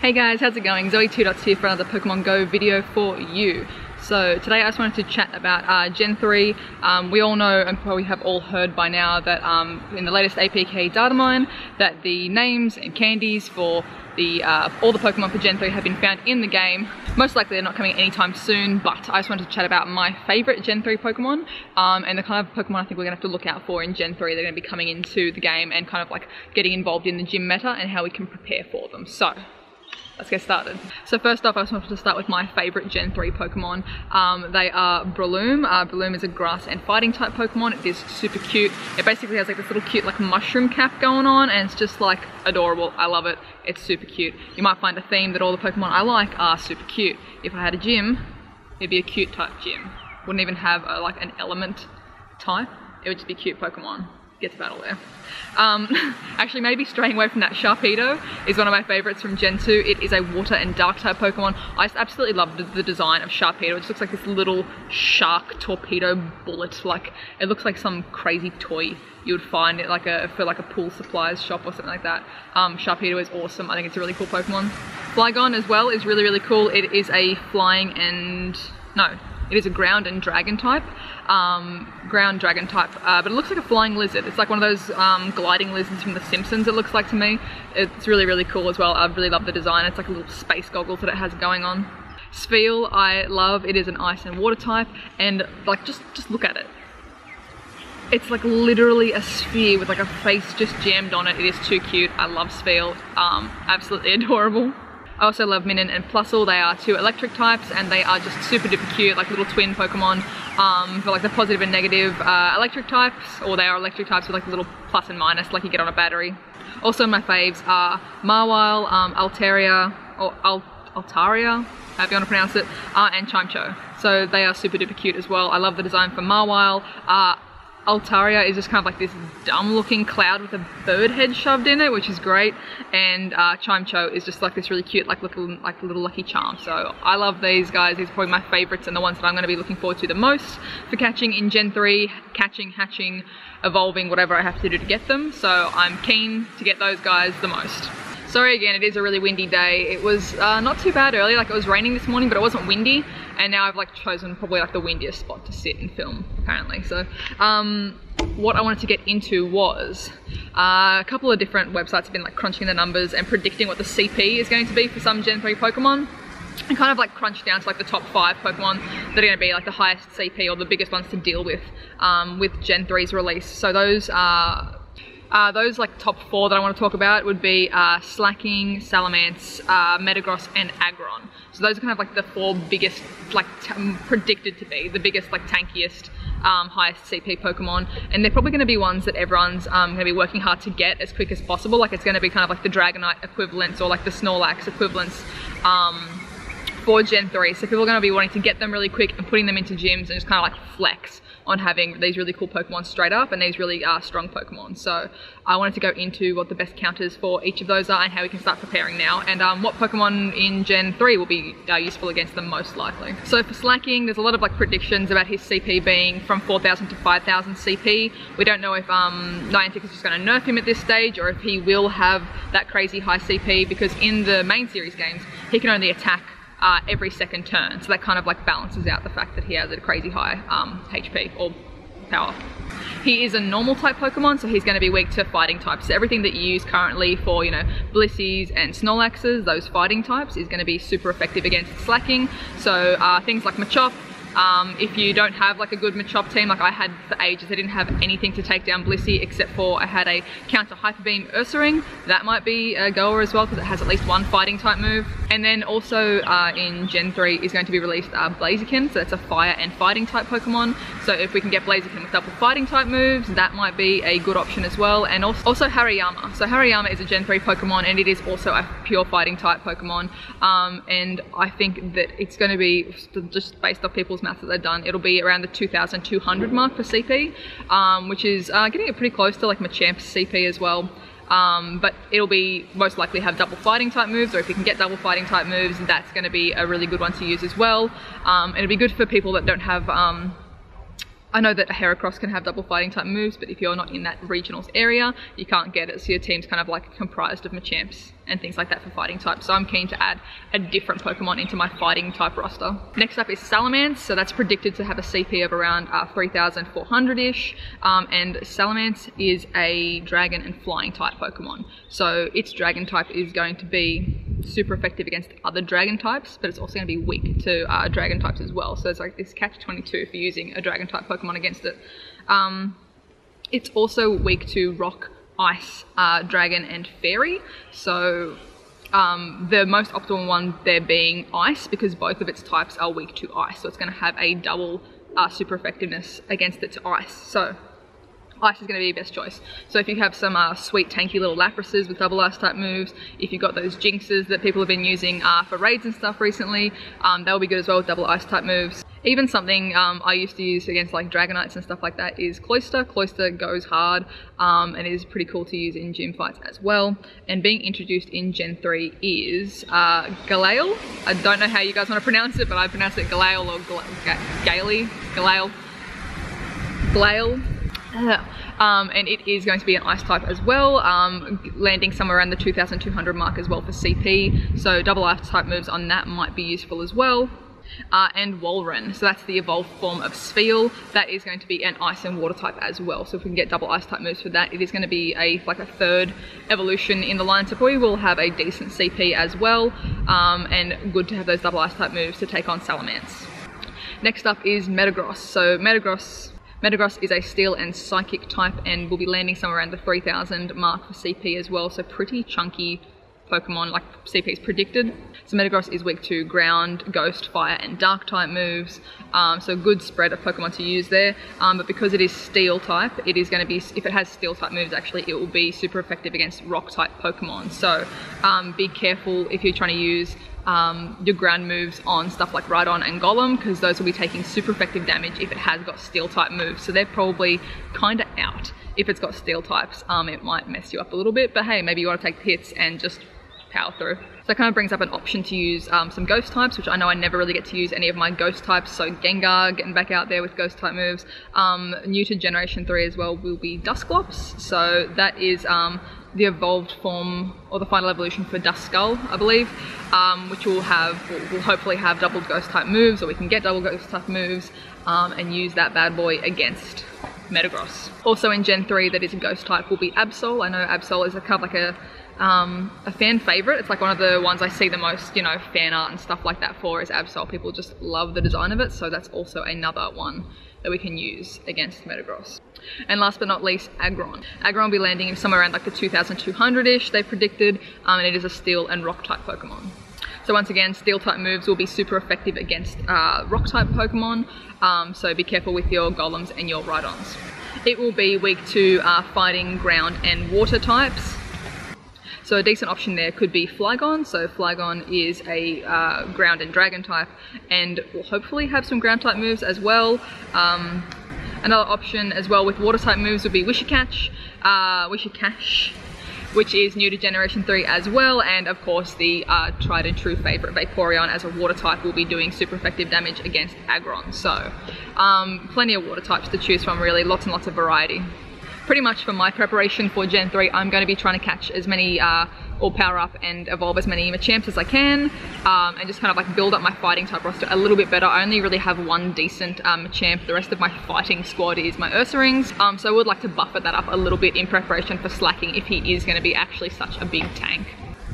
Hey guys, how's it going? ZoëTwoDots here for another Pokemon Go video for you. So today I just wanted to chat about Gen 3. We all know, and probably have all heard by now, that in the latest APK data mine, that the names and candies for all the Pokemon for Gen 3 have been found in the game. Most likely they're not coming anytime soon, but I just wanted to chat about my favourite Gen 3 Pokemon, and the kind of Pokemon I think we're going to have to look out for in Gen 3. They're going to be coming into the game and kind of like getting involved in the gym meta and how we can prepare for them. So let's get started. So first off, I just wanted to start with my favourite Gen 3 Pokemon. They are Breloom. Breloom is a grass and fighting type Pokemon. It is super cute. It basically has like this little cute like mushroom cap going on, and it's just like adorable. I love it. It's super cute. You might find a theme that all the Pokemon I like are super cute. If I had a gym, it'd be a cute type gym. Wouldn't even have like an element type. It would just be cute Pokemon. Gets battle there. Actually, maybe straying away from that, Sharpedo is one of my favourites from Gen 2. It is a water and dark type Pokemon. I just absolutely love the design of Sharpedo. It just looks like this little shark torpedo bullet. Like, it looks like some crazy toy you would find it for like a pool supplies shop or something like that. Sharpedo is awesome. I think it's a really cool Pokemon. Flygon as well is really, really cool. It is a it is a ground and dragon type. But it looks like a flying lizard. It's like one of those gliding lizards from The Simpsons, it looks like to me. It's really, really cool as well. I really love the design. It's like a little space goggles that it has going on. Spheal, I love. It is an ice and water type, and like just look at it. It's like literally a sphere with like a face just jammed on it. It is too cute. I love Spheal. Absolutely adorable. I also love Minun and Plusle. They are two electric types, and they are just super duper cute, like little twin Pokemon for like the positive and negative electric types, or they are electric types with like a little plus and minus like you get on a battery. Also my faves are Mawile, Altaria, however you want to pronounce it, and Chimcho. So they are super duper cute as well. I love the design for Mawile. Altaria is just kind of like this dumb looking cloud with a bird head shoved in it, which is great. And Chimcho is just like this really cute little Lucky Charm. So I love these guys. These are probably my favourites and the ones that I'm going to be looking forward to the most for catching in Gen 3, catching, hatching, evolving, whatever I have to do to get them. So I'm keen to get those guys the most. Sorry again, it is a really windy day. It was not too bad earlier, like it was raining this morning, but it wasn't windy. And now I've like chosen probably like the windiest spot to sit and film, apparently. So what I wanted to get into was a couple of different websites have been like crunching the numbers and predicting what the CP is going to be for some Gen 3 Pokemon. And kind of like crunched down to like the top 5 Pokemon that are going to be like the highest CP or the biggest ones to deal with Gen 3's release. So those like top 4 that I want to talk about would be Slacking, Salamence, Metagross, and Aggron. So those are kind of like the 4 biggest, like predicted to be the biggest, like tankiest, highest CP Pokemon, and they're probably going to be ones that everyone's going to be working hard to get as quick as possible. Like it's going to be kind of like the Dragonite equivalents or like the Snorlax equivalents for Gen 3. So people are going to be wanting to get them really quick and putting them into gyms and just kind of like flex on having these really cool Pokemon straight up and these really strong Pokemon. So I wanted to go into what the best counters for each of those are and how we can start preparing now, and what Pokemon in Gen 3 will be useful against them most likely. So for Slacking, there's a lot of like predictions about his CP being from 4,000 to 5,000 CP. We don't know if Niantic is just going to nerf him at this stage or if he will have that crazy high CP, because in the main series games he can only attack every second turn, so that kind of like balances out the fact that he has a crazy high HP or power. He is a normal type Pokemon, so he's going to be weak to fighting types. So everything that you use currently for, you know, Blissies and Snorlaxes, those fighting types, is going to be super effective against Slacking. So things like Machop. If you don't have like a good Machop team, like I had for ages, I didn't have anything to take down Blissey except for I had a counter Hyper Beam Ursaring. That might be a goer as well because it has at least one fighting type move. And then also in Gen 3 is going to be released Blaziken, so that's a fire and fighting type Pokemon. So if we can get Blaziken with double fighting type moves, that might be a good option as well. And also Hariyama. So Hariyama is a Gen 3 Pokemon, and it is also a pure fighting type Pokemon. And I think that it's going to be, just based off people's maths that they've done, it'll be around the 2,200 mark for CP, which is getting it pretty close to like Machamp's CP as well. But it'll be most likely have double fighting type moves, or if you can get double fighting type moves, that's going to be a really good one to use as well. It'll be good for people that don't have I know that a Heracross can have double fighting type moves, but if you're not in that regionals area, you can't get it. So your team's kind of like comprised of Machamps and things like that for fighting type. So I'm keen to add a different Pokemon into my fighting type roster. Next up is Salamence. So that's predicted to have a CP of around 3,400-ish. And Salamence is a dragon and flying type Pokemon. So its dragon type is going to be super effective against other dragon types, but it's also going to be weak to dragon types as well. So it's like this catch-22 for using a dragon type Pokemon against it. It's also weak to rock, ice, dragon and fairy. So the most optimal one there being ice, because both of its types are weak to ice. So it's going to have a double super effectiveness against its ice. So ice is going to be your best choice. So if you have some sweet tanky little Laprases with double ice type moves, if you've got those Jinxes that people have been using for raids and stuff recently, they'll be good as well with double ice type moves. Even something I used to use against like Dragonites and stuff like that is Cloyster. Cloyster goes hard and is pretty cool to use in gym fights as well. And being introduced in Gen 3 is Galail. I don't know how you guys want to pronounce it, but I pronounce it Galail or Galail. Galail. And it is going to be an ice type as well, landing somewhere around the 2,200 mark as well for CP, so double ice type moves on that might be useful as well. And Walrein, so that's the evolved form of Spheal. That is going to be an ice and water type as well, so if we can get double ice type moves for that, it is going to be like a third evolution in the line, so probably will have a decent CP as well, and good to have those double ice type moves to take on Salamence. Next up is Metagross. So Metagross is a steel and psychic type and will be landing somewhere around the 3,000 mark for CP as well, so pretty chunky Pokemon, like CP's predicted. So Metagross is weak to ground, ghost, fire and dark type moves, so good spread of Pokemon to use there, but because it is steel type, it is going to be, if it has steel type moves actually, it will be super effective against rock type Pokemon, so be careful if you're trying to use your ground moves on stuff like Rhydon and Golem, because those will be taking super effective damage if it has got steel type moves, so they're probably kind of out. If it's got steel types, it might mess you up a little bit, but hey, maybe you want to take the hits and just power through. So that kind of brings up an option to use some ghost types, which I know I never really get to use any of my ghost types, so Gengar getting back out there with ghost type moves. New to Generation 3 as well will be Dusclops, so that is the evolved form or the final evolution for Duskull, I believe, which will hopefully have double ghost type moves, or we can get double ghost type moves and use that bad boy against Metagross. Also in Gen 3 that is a ghost type will be Absol. I know Absol is kind of like a fan favorite. It's like one of the ones I see the most, you know, fan art and stuff like that for is Absol. People just love the design of it, so that's also another one that we can use against Metagross. And last but not least, Aggron. Aggron will be landing somewhere around like the 2,200-ish they predicted, and it is a steel and rock type Pokemon. So once again, steel type moves will be super effective against rock type Pokemon, so be careful with your Golems and your Rhydons. It will be weak to fighting, ground and water types. So a decent option there could be Flygon. So Flygon is a ground and dragon type and will hopefully have some ground type moves as well. Another option as well with water type moves would be Wishcash, which is new to Generation 3 as well, and of course the tried and true favourite Vaporeon as a water type will be doing super effective damage against Aggron. So plenty of water types to choose from, really, lots and lots of variety. Pretty much for my preparation for Gen 3, I'm going to be trying to catch as many or power up and evolve as many Machamps as I can, and just kind of like build up my fighting type roster a little bit better. I only really have one decent Machamp. The rest of my fighting squad is my Ursaring, so I would like to buffer that up a little bit in preparation for Slacking if he is going to be actually such a big tank.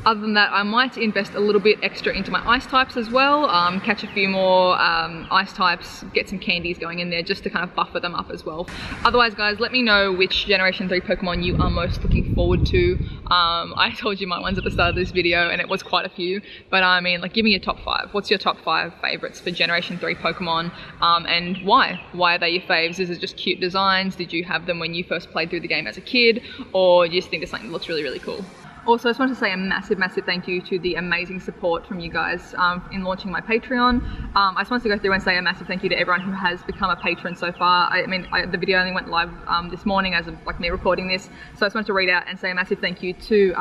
Other than that, I might invest a little bit extra into my ice types as well, catch a few more ice types, get some candies going in there just to kind of buffer them up as well. Otherwise guys, let me know which Generation 3 Pokemon you are most looking forward to. I told you my ones at the start of this video and it was quite a few, but I mean, like, give me your top 5. What's your top 5 favourites for Generation 3 Pokemon, and why? Why are they your faves? Is it just cute designs? Did you have them when you first played through the game as a kid, or do you just think it's something that looks really, really cool? Also, I just want to say a massive, massive thank you to the amazing support from you guys in launching my Patreon. I just wanted to go through and say a massive thank you to everyone who has become a patron so far. The video only went live this morning as of like me recording this, so I just wanted to read out and say a massive thank you to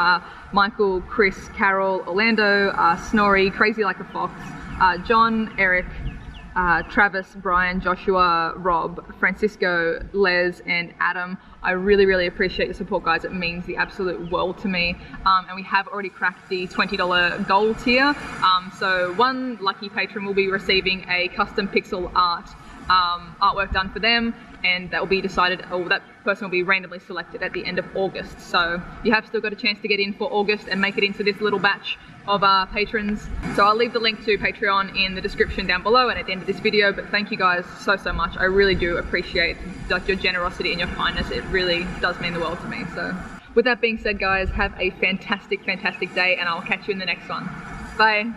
Michael, Chris, Carol, Orlando, Snorri, Crazy Like a Fox, John, Eric, Travis, Brian, Joshua, Rob, Francisco, Les, and Adam. I really, really appreciate your support, guys. It means the absolute world to me. And we have already cracked the $20 goal tier. So one lucky patron will be receiving a custom pixel art artwork done for them, and that will be decided, or that person will be randomly selected at the end of August. So you have still got a chance to get in for August and make it into this little batch of patrons. So I'll leave the link to Patreon in the description down below and at the end of this video. But thank you guys so much. I really do appreciate like your generosity and your kindness. It really does mean the world to me. So with that being said, guys, have a fantastic day, and I'll catch you in the next one. Bye.